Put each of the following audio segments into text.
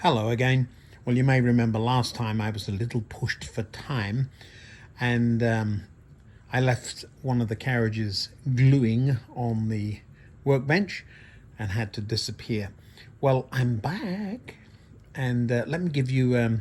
Hello again. Well, you may remember last time I was a little pushed for time and I left one of the carriages gluing on the workbench and had to disappear. Well, I'm back and let me give you a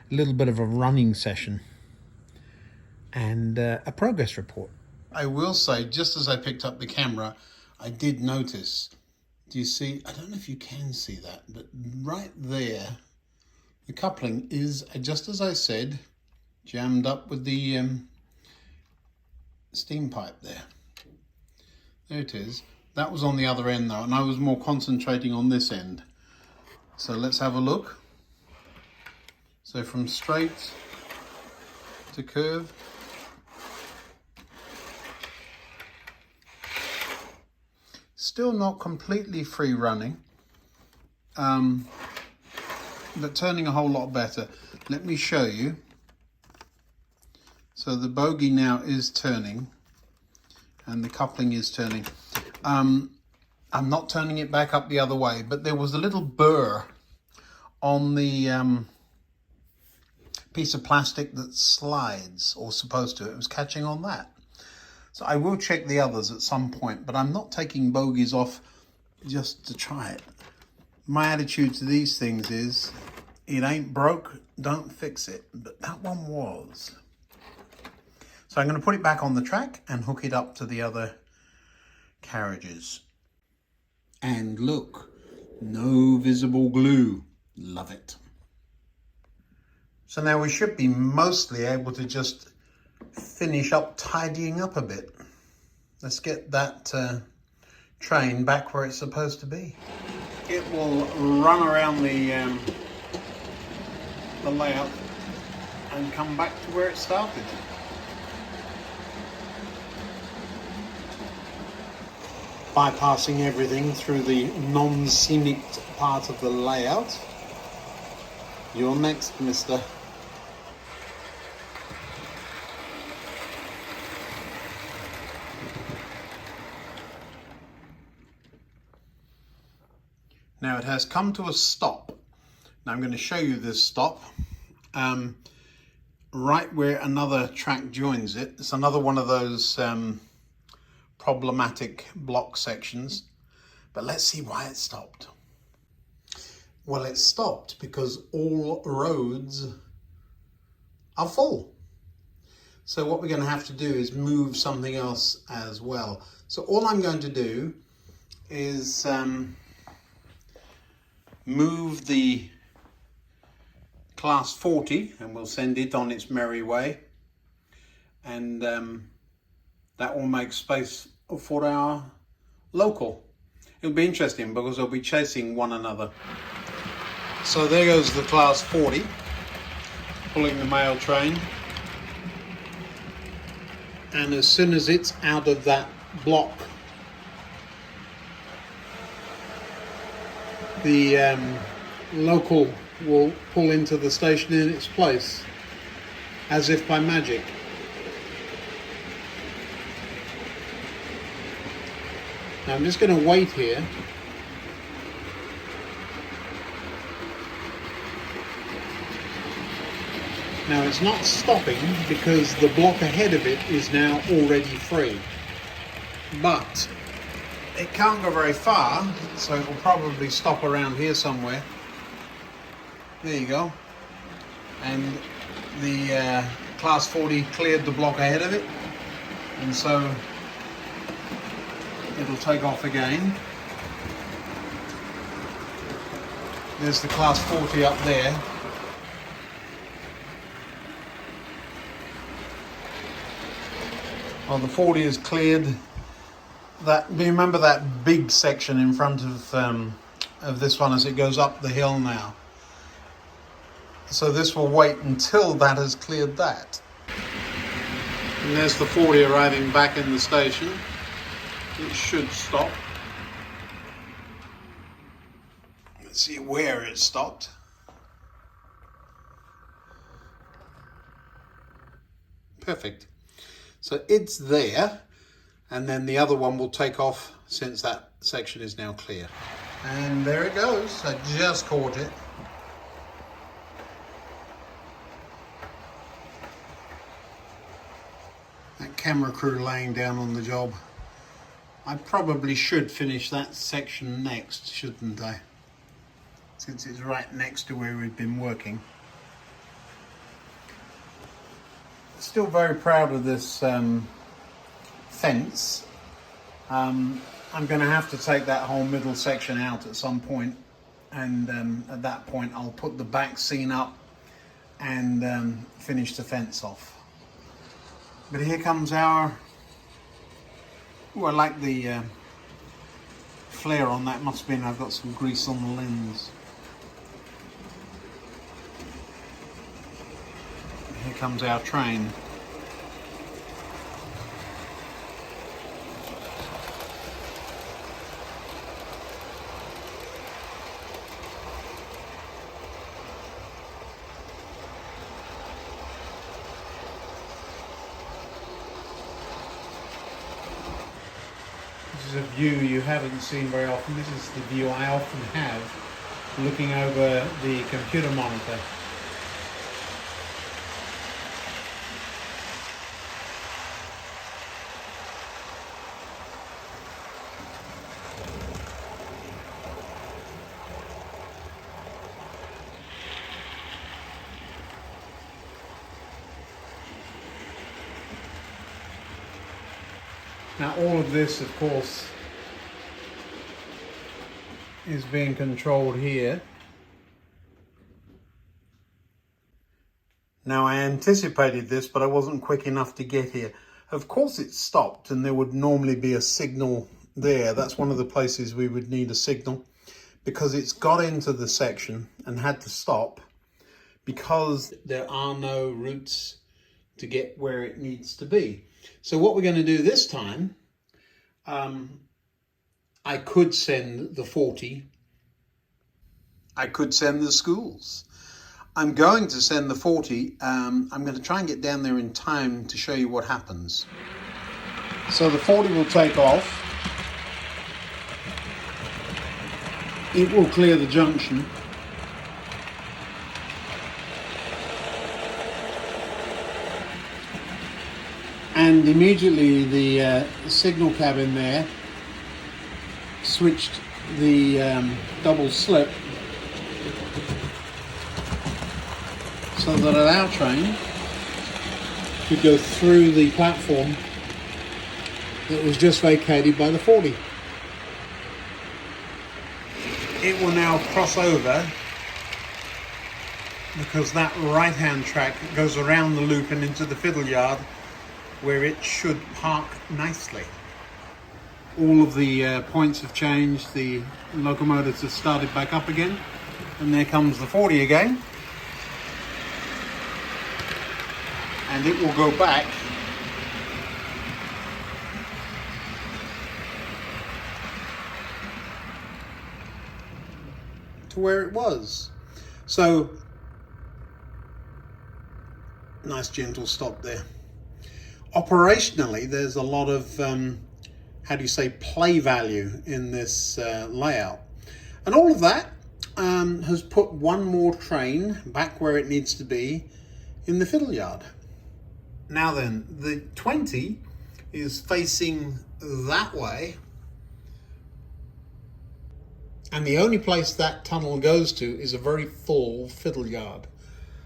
little bit of a running session and a progress report. I will say, just as I picked up the camera, I did notice, do you see, I don't know if you can see that, but right there, the coupling is, just as I said, jammed up with the steam pipe there. There it is. That was on the other end though, and I was more concentrating on this end. So let's have a look. So from straight to curve. Still not completely free running, but turning a whole lot better. Let me show you. So the bogie now is turning and the coupling is turning. I'm not turning it back up the other way, but there was a little burr on the piece of plastic that slides, or supposed to. It was catching on that. So I will check the others at some point, but I'm not taking bogies off just to try it. My attitude to these things is, it ain't broke, don't fix it. But that one was. So I'm going to put it back on the track and hook it up to the other carriages. And look, no visible glue. Love it. So now we should be mostly able to just finish up tidying up a bit. Let's get that train back where it's supposed to be. It will run around the layout and come back to where it started. Bypassing everything through the non-scenic part of the layout. You're next, mister. Now it has come to a stop. Now I'm going to show you this stop. Right where another track joins it. It's another one of those problematic block sections. But let's see why it stopped. Well, it stopped because all roads are full. So what we're going to have to do is move something else as well. So all I'm going to do is move the class 40 and we'll send it on its merry way, and that will make space for our local. It'll be interesting because they'll be chasing one another. So there goes the class 40 pulling the mail train, and as soon as it's out of that block, the local will pull into the station in its place, as if by magic. Now I'm just going to wait here. Now it's not stopping because the block ahead of it is now already free, but it can't go very far, so it will probably stop around here somewhere. There you go. And the class 40 cleared the block ahead of it, and so it'll take off again. There's the class 40 up there. Well, the 40 is cleared. That, remember that big section in front of this one as it goes up the hill now. So this will wait until that has cleared that. And there's the 40 arriving back in the station. It should stop. Let's see where it stopped. Perfect. So it's there. And then the other one will take off since that section is now clear. And there it goes. I just caught it. camera crew laying down on the job. I probably should finish that section next, shouldn't I? Since it's right next to where we've been working. Still very proud of this fence. I'm going to have to take that whole middle section out at some point, and at that point I'll put the back scene up and finish the fence off. But here comes our... Oh, I like the flare on that. Must have been I've got some grease on the lens. Here comes our train. This is a view you haven't seen very often. This is the view I often have looking over the computer monitor. Now all of this, of course, is being controlled here. Now I anticipated this, but I wasn't quick enough to get here. Of course it stopped, and there would normally be a signal there. That's one of the places we would need a signal, because it's got into the section and had to stop because there are no routes to get where it needs to be. So what we're going to do this time, I could send the 40. I could send the schools. I'm going to send the 40. I'm going to try and get down there in time to show you what happens. So the 40 will take off. It will clear the junction. And immediately the signal cabin there switched the double slip so that our train could go through the platform that was just vacated by the 40. It will now cross over because that right-hand track goes around the loop and into the Fiddle yard, where it should park nicely. All of the points have changed, the locomotives have started back up again, and there comes the 40 again. And it will go back to where it was. So, nice gentle stop there. Operationally, there's a lot of, how do you say, play value in this layout. And all of that has put one more train back where it needs to be in the Fiddle yard. Now then, the 20 is facing that way. And the only place that tunnel goes to is a very full Fiddle yard.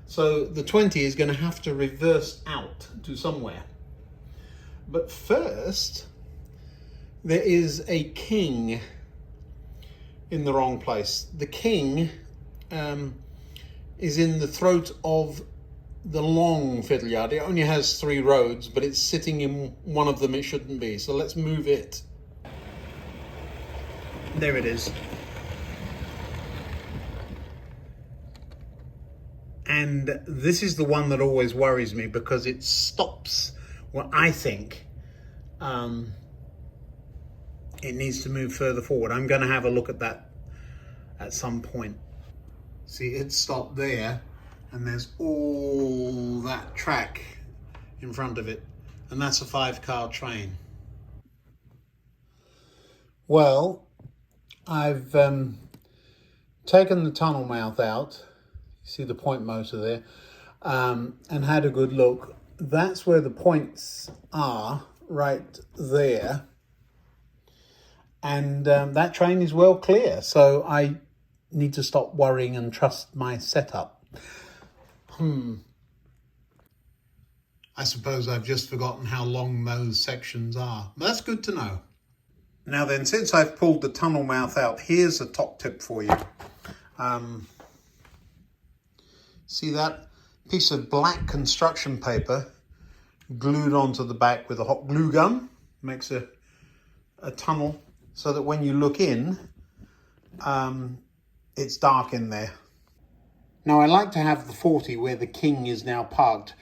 So the 20 is going to have to reverse out to somewhere. But first, there is a king in the wrong place. The king is in the throat of the long Fiddle yard. It only has 3 roads, but it's sitting in one of them it shouldn't be. So let's move it. There it is. And this is the one that always worries me because it stops. Well, I think it needs to move further forward. I'm going to have a look at that at some point. See, it stopped there, and there's all that track in front of it, and that's a 5-car train. Well, I've taken the tunnel mouth out. You see the point motor there, and had a good look. that's where the points are, right there. And that train is well clear, so I need to stop worrying and trust my setup. I suppose I've just forgotten how long those sections are. But that's good to know. Now then, since I've pulled the tunnel mouth out, here's a top tip for you. See that piece of black construction paper glued onto the back with a hot glue gun? Makes a tunnel so that when you look in, it's dark in there. Now I like to have the 40 where the king is now parked.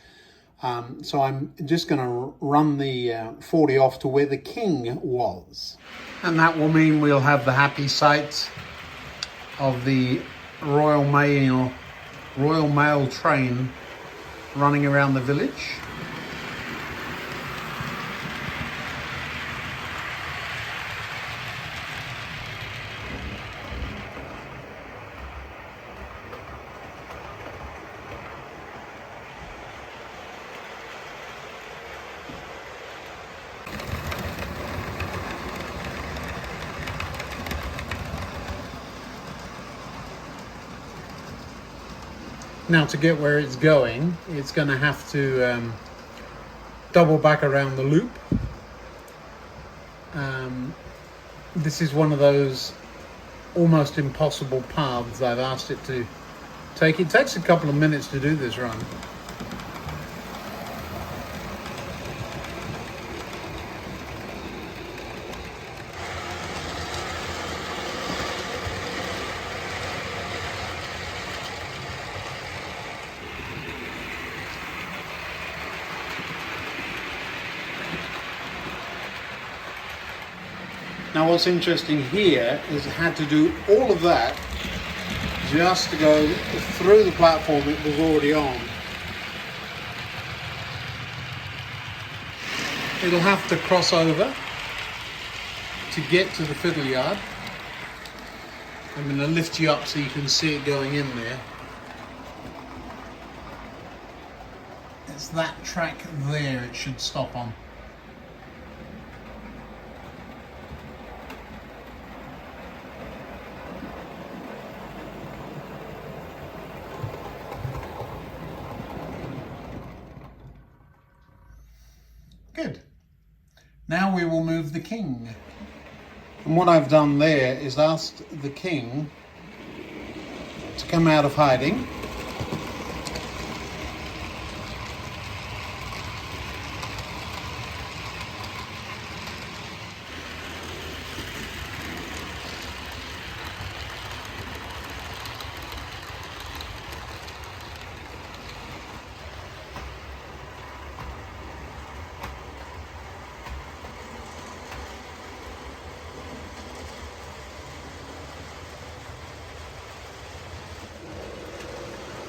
So I'm just going to run the 40 off to where the king was. And that will mean we'll have the happy sight of the Royal Mail train running around the village. Now to get where it's going, it's going to have to double back around the loop. This is one of those almost impossible paths I've asked it to take. It takes a couple of minutes to do this run. Now what's interesting here is it had to do all of that just to go through the platform it was already on. It'll have to cross over to get to the Fiddle yard. I'm going to lift you up so you can see it going in there. It's that track there it should stop on. Good. Now we will move the king. And what I've done there is asked the king to come out of hiding.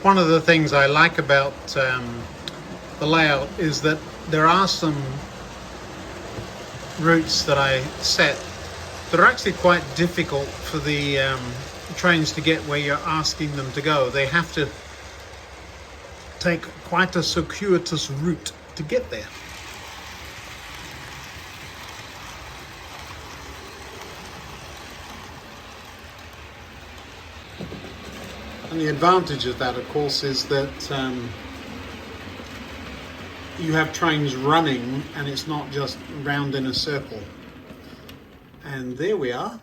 One of the things I like about the layout is that there are some routes that I set that are actually quite difficult for the trains to get where you're asking them to go. They have to take quite a circuitous route to get there. And the advantage of that, of course, is that you have trains running and it's not just round in a circle. And there we are.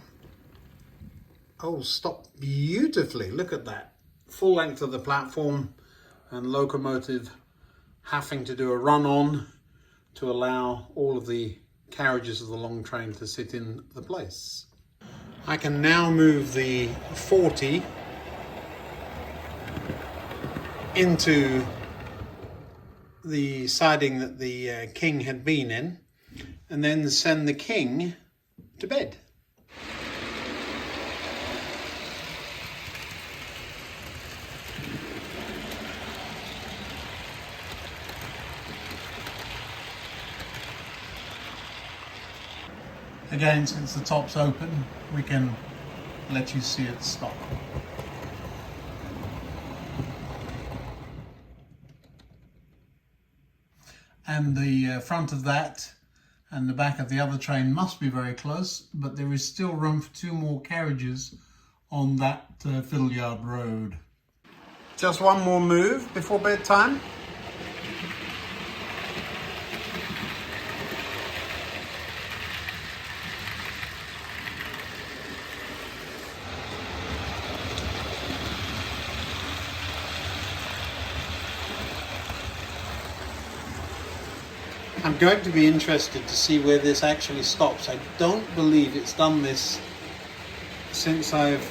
Oh, stop beautifully. Look at that. Full length of the platform and locomotive having to do a run on to allow all of the carriages of the long train to sit in the place. I can now move the 40 into the siding that the king had been in, and then send the king to bed. Again, since the top's open, we can let you see it stop. and the front of that and the back of the other train must be very close, but there is still room for 2 more carriages on that Fiddle Yard road. Just one more move before bedtime. I'm going to be interested to see where this actually stops. I don't believe it's done this since I've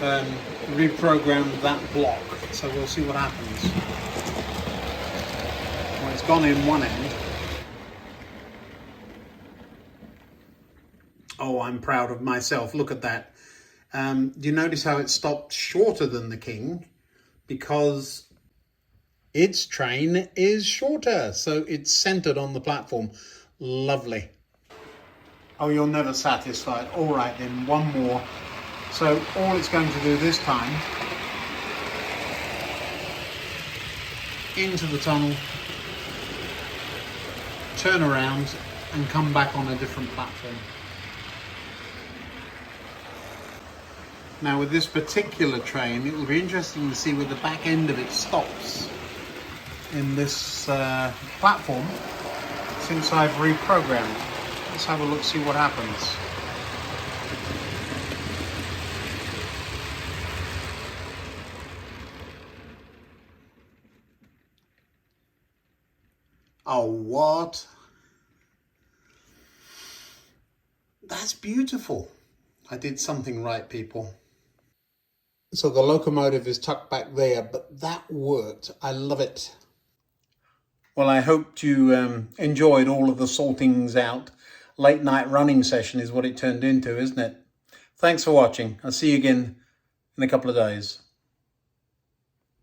reprogrammed that block, so we'll see what happens. Well, it's gone in one end. Oh, I'm proud of myself. Look at that. Do you notice how it stopped shorter than the King? Because its train is shorter, so it's centered on the platform. Lovely. Oh, you're never satisfied. All right, then, one more. So all it's going to do this time, into the tunnel, turn around and come back on a different platform. Now with this particular train, it will be interesting to see where the back end of it stops in this platform since I've reprogrammed. Let's have a look, see what happens. Oh, what? That's beautiful. I did something right, people. So the locomotive is tucked back there, but that worked. I love it. Well, I hope you enjoyed all of the sortings out. Late night running session is what it turned into, isn't it? Thanks for watching. I'll see you again in a couple of days.